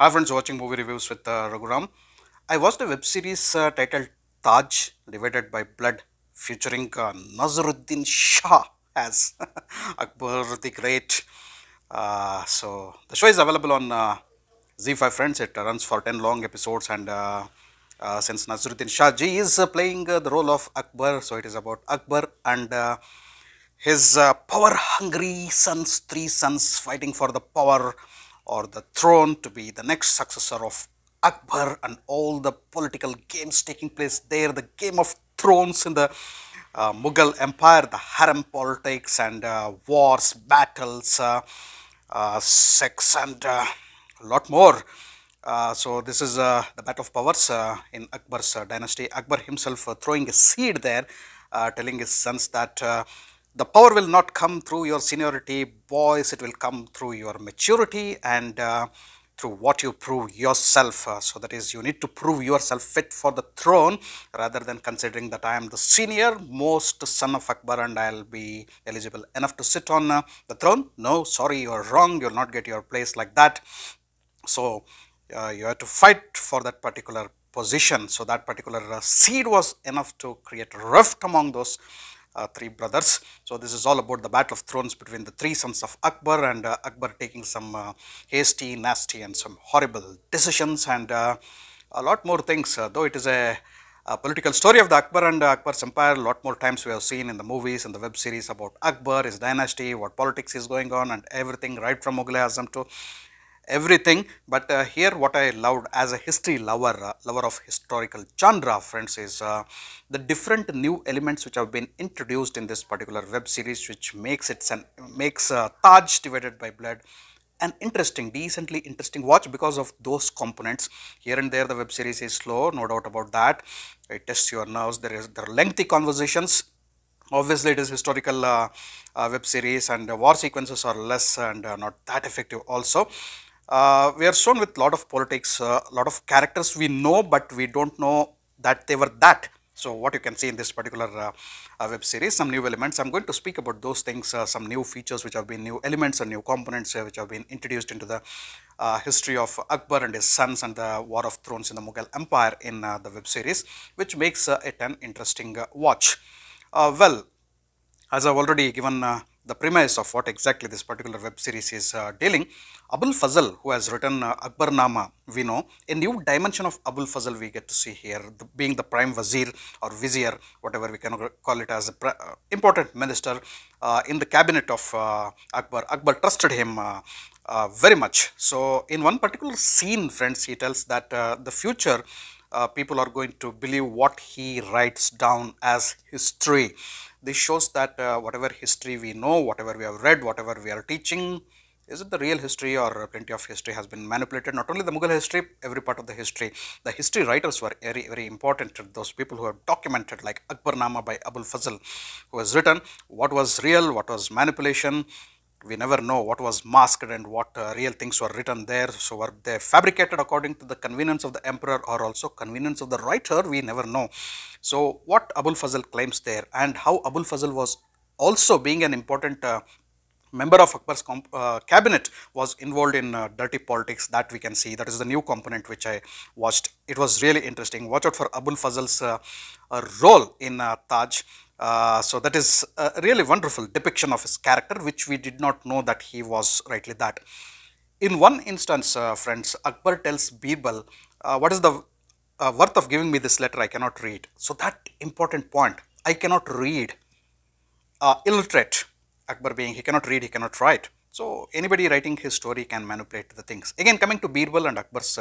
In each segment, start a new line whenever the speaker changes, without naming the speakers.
Hi friends, watching movie reviews with Raghuram. I watched a web series titled Taj, Divided by Blood, featuring Naseeruddin Shah as Akbar the Great. So the show is available on Z5 friends. It runs for 10 long episodes, and since Naseeruddin Shah ji is playing the role of Akbar, so it is about Akbar and his power hungry sons, three sons fighting for the power or the throne to be the next successor of Akbar, and all the political games taking place there, the game of thrones in the Mughal Empire, the harem politics and wars, battles, sex, and a lot more. So this is the battle of powers in Akbar's dynasty. Akbar himself throwing a seed there, telling his sons that the power will not come through your seniority, boys. It will come through your maturity and through what you prove yourself. So that is, you need to prove yourself fit for the throne rather than considering that I am the senior most son of Akbar and I'll be eligible enough to sit on the throne. No, sorry, you're wrong. You'll not get your place like that. So you have to fight for that particular position. So that particular seed was enough to create a rift among those three brothers. So this is all about the battle of thrones between the three sons of Akbar, and Akbar taking some hasty, nasty and some horrible decisions, and a lot more things. Though it is a political story of the Akbar and Akbar's empire, a lot more times we have seen in the movies and the web series about Akbar, his dynasty, what politics is going on and everything, right from Mughal Azam to everything. But here what I loved as a history lover, lover of historical genre friends, is the different new elements which have been introduced in this particular web series, which makes Taj Divided by Blood an interesting, decently interesting watch because of those components. Here and there the web series is slow, no doubt about that. It tests your nerves. There are lengthy conversations. Obviously, it is historical web series, and war sequences are less and not that effective also. We are shown with a lot of politics, a lot of characters we know, but we don't know that they were that. So what you can see in this particular web series, some new elements. I'm going to speak about those things, some new features which have been new elements and new components which have been introduced into the history of Akbar and his sons and the War of Thrones in the Mughal Empire in the web series, which makes it an interesting watch. Well, as I've already given the premise of what exactly this particular web series is dealing, Abul Fazl, who has written Akbarnama, we know a new dimension of Abul Fazl we get to see here, being the prime wazir or vizier, whatever we can call it, as a important minister in the cabinet of Akbar. Akbar trusted him very much. So, in one particular scene, friends, he tells that the future people are going to believe what he writes down as history. This shows that whatever history we know, whatever we have read, whatever we are teaching, is it the real history, or plenty of history has been manipulated? Not only the Mughal history, every part of the history. The history writers were very, very important. Those people who have documented, like Akbarnama by Abul Fazl, who has written what was real, what was manipulation. We never know what was masked and what real things were written there. So were they fabricated according to the convenience of the emperor or also convenience of the writer? We never know. So what Abul Fazl claims there, and how Abul Fazl was also being an important member of Akbar's cabinet, was involved in dirty politics, that we can see. That is the new component which I watched. It was really interesting. Watch out for Abul Fazl's role in Taj. So that is a really wonderful depiction of his character, which we did not know that he was rightly that. In one instance, friends, Akbar tells Birbal, what is the worth of giving me this letter? I cannot read. So that important point, I cannot read. Illiterate, Akbar being, he cannot read, he cannot write. So anybody writing his story can manipulate the things. Again, coming to Birbal and Akbar's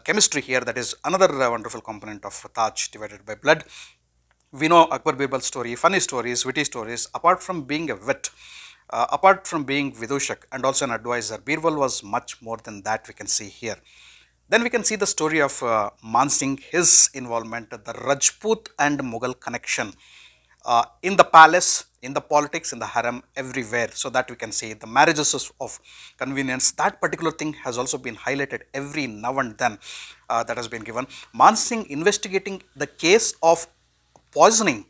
chemistry here, that is another wonderful component of Taj Divided by Blood. We know Akbar Birbal story, funny stories, witty stories. Apart from being a wit, apart from being Vidushak and also an advisor, Birbal was much more than that, we can see here. Then we can see the story of Man Singh, his involvement, the Rajput and Mughal connection in the palace, in the politics, in the harem, everywhere. So that we can see the marriages of convenience. That particular thing has also been highlighted every now and then. That has been given. Man Singh investigating the case of poisoning,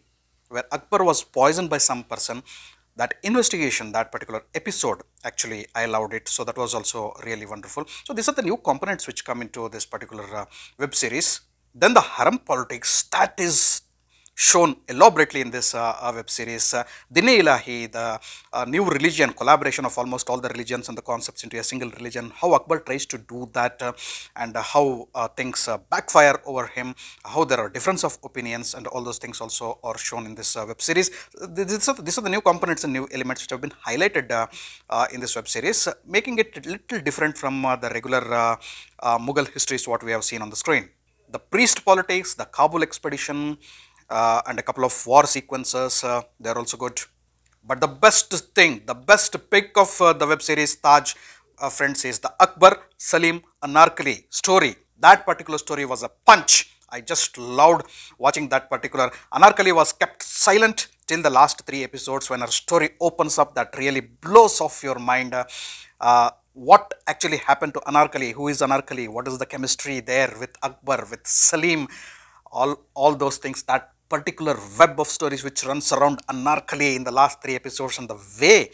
where Akbar was poisoned by some person. that investigation, that particular episode, actually I loved it. So that was also really wonderful. So these are the new components which come into this particular web series. Then the harem politics, that is shown elaborately in this web series. Dine Ilahi, the new religion, collaboration of almost all the religions and the concepts into a single religion, how Akbar tries to do that, and how things backfire over him, how there are difference of opinions, and all those things also are shown in this web series. These are the new components and new elements which have been highlighted in this web series, making it a little different from the regular Mughal histories what we have seen on the screen. The priest politics, the Kabul expedition, and a couple of war sequences, they are also good. But the best thing, the best pick of the web series Taj, friends, is the Akbar Salim Anarkali story. That particular story was a punch. I just loved watching that particular. Anarkali was kept silent till the last 3 episodes when her story opens up. That really blows off your mind. What actually happened to Anarkali? Who is Anarkali? What is the chemistry there with Akbar, with Salim? All those things, that particular web of stories which runs around Anarkali in the last 3 episodes, and the way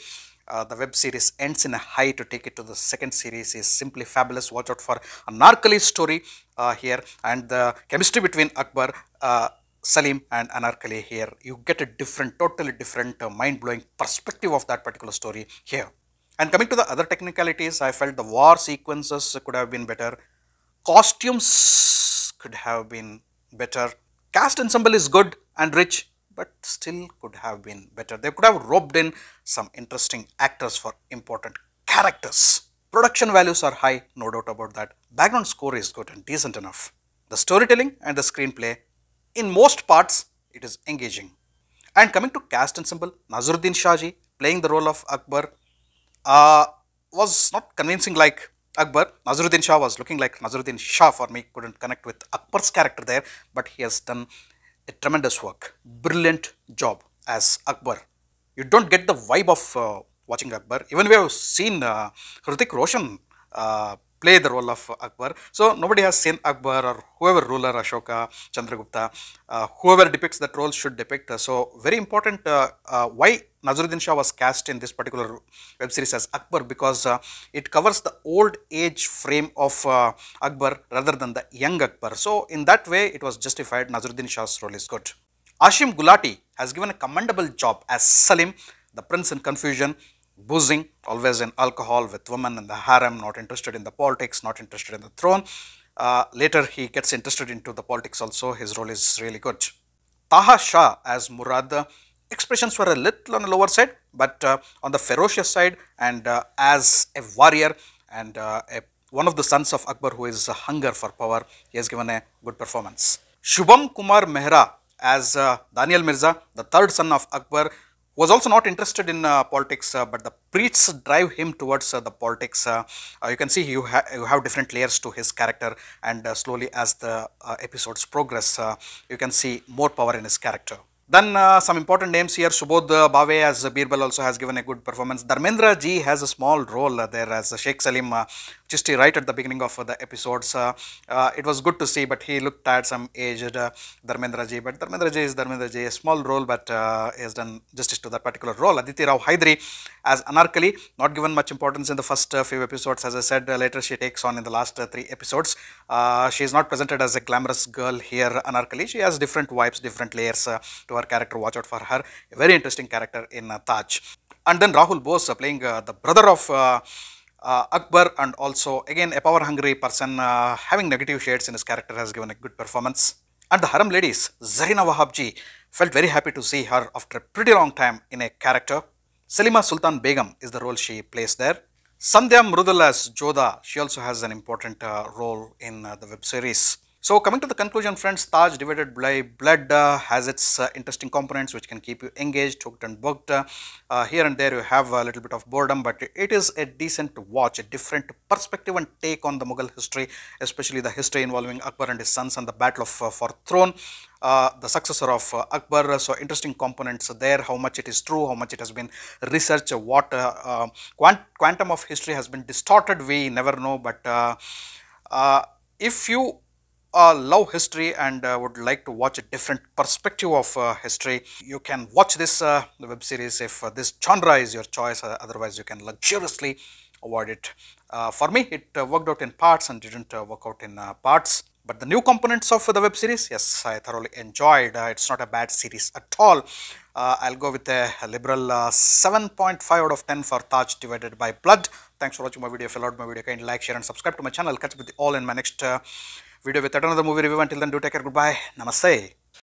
the web series ends in a high to take it to the second series is simply fabulous. Watch out for Anarkali's story here, and the chemistry between Akbar, Salim and Anarkali here. You get a different, totally different, mind-blowing perspective of that particular story here. And coming to the other technicalities, I felt the war sequences could have been better. Costumes could have been better. Cast ensemble is good and rich, but still could have been better. They could have roped in some interesting actors for important characters. Production values are high, no doubt about that. Background score is good and decent enough. The storytelling and the screenplay, in most parts, it is engaging. And coming to cast ensemble, Naseeruddin Shah ji playing the role of Akbar was not convincing like Akbar. Naseeruddin Shah was looking like Naseeruddin Shah for me, couldn't connect with Akbar's character there, but he has done a tremendous work, brilliant job as Akbar. You don't get the vibe of watching Akbar. Even we have seen Hrithik Roshan play the role of Akbar. So nobody has seen Akbar or whoever ruler, Ashoka, Chandragupta, whoever depicts that role should depict. So very important why Naseeruddin Shah was cast in this particular web series as Akbar, because it covers the old age frame of Akbar rather than the young Akbar. So in that way it was justified. Naseeruddin Shah's role is good. Aashim Gulati has given a commendable job as Salim, the prince in confusion, boozing, always in alcohol with women in the harem, not interested in the politics, not interested in the throne. Later he gets interested into the politics also. His role is really good. Taha Shah as Murad, expressions were a little on the lower side, but on the ferocious side, and as a warrior and one of the sons of Akbar who is hunger for power, he has given a good performance. Shubham Kumar Mehra as Daniel Mirza, the third son of Akbar, was also not interested in politics, but the priests drive him towards the politics. You can see you have different layers to his character, and slowly as the episodes progress, you can see more power in his character. Then some important names here. Subodh Bhave as Birbal also has given a good performance. Dharmendra ji has a small role there as Sheikh Salim Chisti right at the beginning of the episodes. It was good to see, but he looked tired, some aged Dharmendra ji. But Dharmendra ji is Dharmendra ji, a small role, but he has done justice to that particular role. Aditi Rao Hydari as Anarkali, not given much importance in the first few episodes. As I said, later she takes on in the last 3 episodes. She is not presented as a glamorous girl here, Anarkali. She has different vibes, different layers to her character. Watch out for her. A very interesting character in Taj. And then Rahul Bose playing the brother of Akbar, and also again a power hungry person having negative shades in his character, has given a good performance. And the harem ladies, Zarina Wahab ji, felt very happy to see her after a pretty long time in a character. Salima Sultan Begum is the role she plays there. Sandhya Mrudul as Jodha, she also has an important role in the web series. So coming to the conclusion, friends, Taj Divided by Blood has its interesting components which can keep you engaged, hooked and booked. Here and there you have a little bit of boredom, but it is a decent watch, a different perspective and take on the Mughal history, especially the history involving Akbar and his sons and the battle of for throne. The successor of Akbar. So interesting components there, how much it is true, how much it has been researched, what quantum of history has been distorted, we never know. But if you love history and would like to watch a different perspective of history, you can watch this web series if this genre is your choice. Otherwise, you can luxuriously avoid it. For me, it worked out in parts and didn't work out in parts. But the new components of the web series, yes, I thoroughly enjoyed. It's not a bad series at all. I'll go with a liberal 7.5 out of 10 for Taj divided by blood. Thanks for watching my video. If you loved my video, kindly like, share and subscribe to my channel. I'll catch up with you all in my next video with another movie review. Until then, do take care. Goodbye. Namaste.